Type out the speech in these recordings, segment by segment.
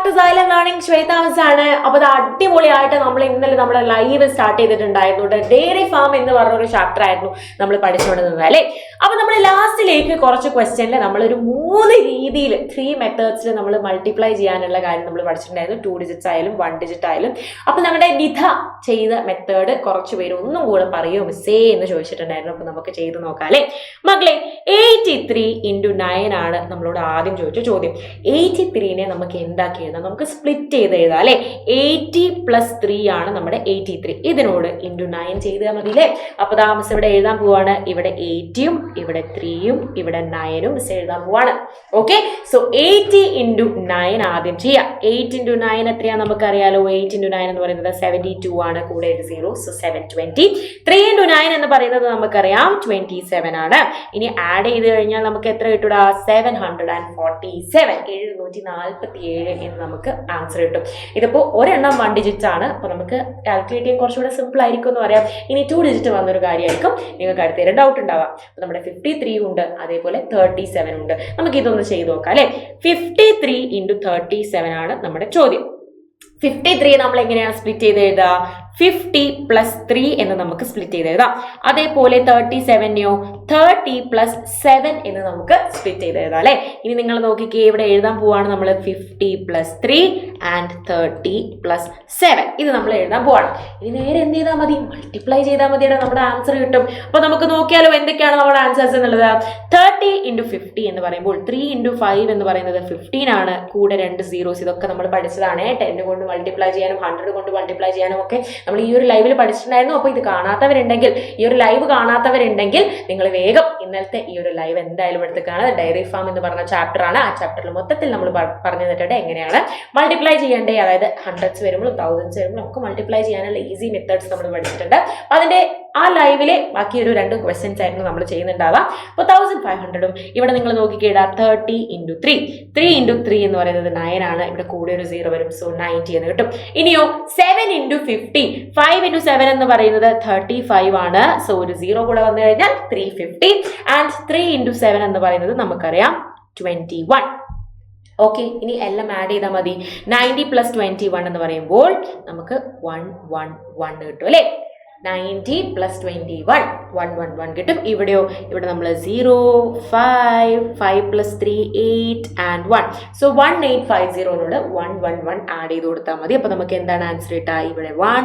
To silent learning. Shweta miss ആണ്. അപ്പൊ അത് അടിപൊളിയായിട്ട് നമ്മൾ ഇന്നലെ നമ്മുടെ ലൈവ് സ്റ്റാർട്ട് ചെയ്തിട്ടുണ്ടായിരുന്നു. ഡെയറി ഫാം എന്ന് പറഞ്ഞൊരു ചാപ്റ്റർ ആയിരുന്നു നമ്മൾ പഠിച്ചുകൊണ്ടിരുന്നത് അല്ലേ. അപ്പൊ നമ്മൾ ലാസ്റ്റിലേക്ക് കുറച്ച് ക്വസ്റ്റ്യനിൽ നമ്മളൊരു 3 രീതിയിൽ 3 മെത്തേഡ്സിൽ നമ്മൾ മൾട്ടിപ്ലൈ ചെയ്യാനുള്ള കാര്യം നമ്മൾ പഠിച്ചിട്ടുണ്ടായിരുന്നു. 2 ഡിജിറ്റ്സ് ആയാലും 1 ഡിജിറ്റ് ആയാലും. അപ്പൊ നമ്മുടെ നിധ ചെയ്ത മെത്തേഡ് കുറച്ച് പേര് ഒന്നും കൂടെ പറയോ മിസ്സേ എന്ന് ചോദിച്ചിട്ടുണ്ടായിരുന്നു. അപ്പൊ നമുക്ക് ചെയ്ത് നോക്കാം അല്ലേ മക്കളെ. 83 × 9 ആണ് നമ്മളോട് ആദ്യം ചോദിച്ച ചോദ്യം. 83നെ നമുക്ക് എന്താക്കി എഴുതാം? നമുക്ക് സ്പ്ലിറ്റ് ചെയ്ത് എഴുതാം അല്ലെ. 80 + 3 ആണ് നമ്മുടെ 83. ഇതിനോട് × 9 ചെയ്താൽ മതി അല്ലേ. അപ്പൊ ദാ മിസ് ഇവിടെ എഴുതാൻ പോവാണ്. ഇവിടെ 80ഉം ഇവിടെ 3ഉം ഇവിടെ 9ഉം മിസ് എഴുതാൻ പോവാണ്. ഓക്കെ, സോ 80 × 9 ആദ്യം ചെയ്യാം. 8 × 9 എത്രയാ നമുക്കറിയാലോ. 8 × 9 എന്ന് പറയുന്നത് 72 ആണ്. കൂടെ ഒരു 0, സോ 720. 3 × 9 എന്ന് പറയുന്നത് നമുക്കറിയാം 27 ആണ്. ഇനി ആഡ് ചെയ്ത് കഴിഞ്ഞാൽ നമുക്ക് എത്ര കിട്ടൂടാ? 747, 747 എന്ന് നമുക്ക് ആൻസർ കിട്ടും. ഇതിപ്പോ ഒരെണ്ണം 1 ഡിജിറ്റ് ആണ്. അപ്പൊ നമുക്ക് കാൽക്കുലേറ്റ് ചെയ്യാൻ കുറച്ചുകൂടെ സിമ്പിൾ ആയിരിക്കും എന്ന് പറയാം. ഇനി 2 ഡിജിറ്റ് വന്നൊരു കാര്യമായിരിക്കും നിങ്ങൾക്ക് അടുത്തേരെ ഡൗട്ട് ഉണ്ടാവാം. നമ്മുടെ 53 ഉണ്ട്, അതേപോലെ 37 ഉണ്ട്. നമുക്ക് ഇതൊന്ന് ചെയ്ത് നോക്കാം അല്ലെ. 53 × 37 ആണ് നമ്മുടെ ചോദ്യം. 53 നമ്മൾ എങ്ങനെയാണ് സ്പ്ലിറ്റ് ചെയ്ത് എഴുതുക? 50 + 3 എന്ന് നമുക്ക് സ്പ്ലിറ്റ് ചെയ്ത് എഴുതാം. അതേപോലെ 37നെയോ 30 + 7 എന്ന് നമുക്ക് സ്പ്ലിറ്റ് ചെയ്ത് എഴുതാം അല്ലെ. ഇനി നിങ്ങൾ നോക്കിക്കേ, ഇവിടെ എഴുതാൻ പോവാണ് നമ്മൾ 50 + 3 ആൻഡ് 30 + 7. ഇത് നമ്മൾ എഴുതാൻ പോവാണ്. ഇനി നേരെ എന്ത് ചെയ്താൽ മതി? മൾട്ടിപ്ലൈ ചെയ്താൽ മതിയുടെ നമ്മുടെ ആൻസർ കിട്ടും. അപ്പൊ നമുക്ക് നോക്കിയാലോ എന്തൊക്കെയാണ് നമ്മുടെ ആൻസേഴ്സ് എന്നുള്ളത്. 30 × 50 എന്ന് പറയുമ്പോൾ 3 × 5 എന്ന് പറയുന്നത് 15 ആണ്. കൂടെ 2 zeros. ഇതൊക്കെ നമ്മൾ പഠിച്ചതാണ്. 10 കൊണ്ട് മൾട്ടിപ്ലൈ ചെയ്യാനും 100 കൊണ്ട് മൾട്ടിപ്ലൈ ചെയ്യാനും ഒക്കെ നമ്മൾ ഈ ഒരു ലൈവിൽ പഠിച്ചിട്ടുണ്ടായിരുന്നു. അപ്പോൾ ഇത് കാണാത്തവരുണ്ടെങ്കിൽ, ഈ ഒരു ലൈവ് കാണാത്തവരുണ്ടെങ്കിൽ നിങ്ങൾ വേഗം ഇന്നലത്തെ ഈ ഒരു ലൈവ് എന്തായാലും എടുത്തേക്കാണ്. ഡയറി ഫാം എന്ന് പറഞ്ഞ ചാപ്റ്റർ ആണ്. ആ ചാപ്റ്ററിൽ മൊത്തത്തിൽ നമ്മൾ പറഞ്ഞു തന്നിട്ടുണ്ട് എങ്ങനെയാണ് മൾട്ടിപ്ലൈ ചെയ്യേണ്ടേ. അതായത് 100s വരുമ്പോൾ 1000s വരുമ്പോൾ നമുക്ക് മൾട്ടിപ്ലൈ ചെയ്യാനുള്ള ഈസി മെത്തേഡ്സ് നമ്മൾ പഠിച്ചിട്ടുണ്ട്. അതിന്റെ ആ ലൈവിലെ ബാക്കി ഒരു 2 ക്വസ്റ്റ്യൻസ് ആയിരുന്നു നമ്മൾ ചെയ്യുന്നുണ്ടാവാം. അപ്പോൾ 1500ഉം ഇവിടെ നിങ്ങൾ നോക്കിക്കേടാ 30 × 3. 3 × 3 എന്ന് പറയുന്നത് 9 ആണ്. ഇവിടെ കൂടെ ഒരു 0 വരും, സോ 90 എന്ന് കിട്ടും. ഇനിയോ 7 × 50. 5 × 7 എന്ന് പറയുന്നത് 35 ആണ്. സോ ഒരു 0 കൂടെ വന്നു കഴിഞ്ഞാൽ 350. ആൻഡ് 3 × 7 എന്ന് പറയുന്നത് നമുക്കറിയാം 21. ഓക്കെ, ഇനി എല്ലാം ആഡ് ചെയ്താൽ മതി. 90 + 21 എന്ന് പറയുമ്പോൾ നമുക്ക് 111 കിട്ടും അല്ലേ. 90 + 21 111 കിട്ടും. ഇവിടെയോ ഇവിടെ നമ്മൾ 0, 5, 5 + 3 8 ആൻഡ് 1. സോ 1850 111 ആഡ് ചെയ്ത് കൊടുത്താൽ മതി. അപ്പൊ നമുക്ക് എന്താണ് ആൻസർ കിട്ടുക? ഇവിടെ 1,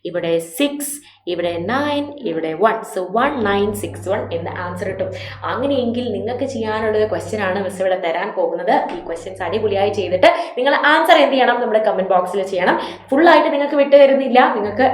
ഇവിടെ 6, ഇവിടെ 9, ഇവിടെ 1. സോ 1961 എന്ന ആൻസർ കിട്ടും. അങ്ങനെയെങ്കിൽ നിങ്ങൾക്ക് ചെയ്യാനുള്ളത് ക്വസ്റ്റ്യൻ ആണ് മിസ് ഇവിടെ തരാൻ പോകുന്നത്. ഈ ക്വസ്റ്റ്യൻസ് അടിപൊളിയായി ചെയ്തിട്ട് നിങ്ങൾ ആൻസർ എന്ത് ചെയ്യണം? നമ്മുടെ കമന്റ് ബോക്സിൽ ചെയ്യണം. ഫുള്ളായിട്ട് നിങ്ങൾക്ക് വിട്ടു തരുന്നില്ല. നിങ്ങൾക്ക്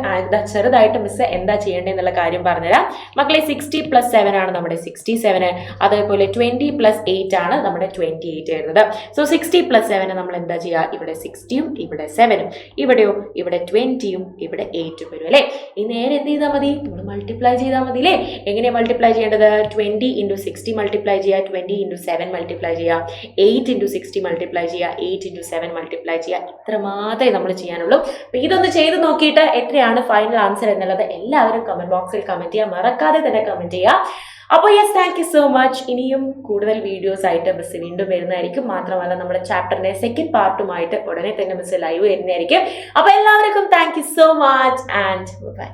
ചെറുതായിട്ട് മിസ് എന്താ ചെയ്യേണ്ടതെന്നുള്ള കാര്യം പറഞ്ഞുതരാം മക്കളെ. 60 + 7 ആണ് നമ്മുടെ 67. അതേപോലെ 20 + 8 ആണ് നമ്മുടെ 28 വരുന്നത്. സോ 60 + 7 നമ്മൾ എന്താ ചെയ്യുക? ഇവിടെ 60ഉം ഇവിടെ 7ഉം. ഇവിടെയോ ഇവിടെ 20ഉം ഇവിടെ 8ഉം വരും അല്ലേ. ഈ നേരെ എന്ത് ചെയ്താൽ മതി? നമ്മൾ മൾട്ടിപ്ലൈ ചെയ്താൽ മതി അല്ലേ. എങ്ങനെയാണ് മൾട്ടിപ്ലൈ ചെയ്യേണ്ടത്? 20 × 60 മൾട്ടിപ്ലൈ ചെയ്യുക, 20 × 7 മൾട്ടിപ്ലൈ ചെയ്യുക, 8 × 60 മൾട്ടിപ്ലൈ ചെയ്യുക, 8 × 7 മൾട്ടിപ്ലൈ ചെയ്യുക. ഇത്ര മാത്രമേ നമ്മൾ ചെയ്യാനുള്ളൂ. അപ്പൊ ഇതൊന്ന് ചെയ്ത് നോക്കിയിട്ട് എത്രയാണ് ഫൈനൽ ആൻസർ എന്നുള്ളത് എല്ലാവരും കമന്റ് ബോക്സിൽ കമന്റ് ചെയ്യുക. മറക്കാതെ തന്നെ കമന്റ് ചെയ്യുക. അപ്പോൾ yes, thank you so much. ഇനിയും കൂടുതൽ വീഡിയോസ് ആയിട്ട് മിസ് വീണ്ടും വരുന്നതായിരിക്കും. മാത്രമല്ല നമ്മുടെ ചാപ്റ്ററിന്റെ സെക്കൻഡ് പാർട്ടുമായിട്ട് ഉടനെ തന്നെ മിസ് ലൈവ് വരുന്നതായിരിക്കും. അപ്പൊ എല്ലാവർക്കും thank you so much and by.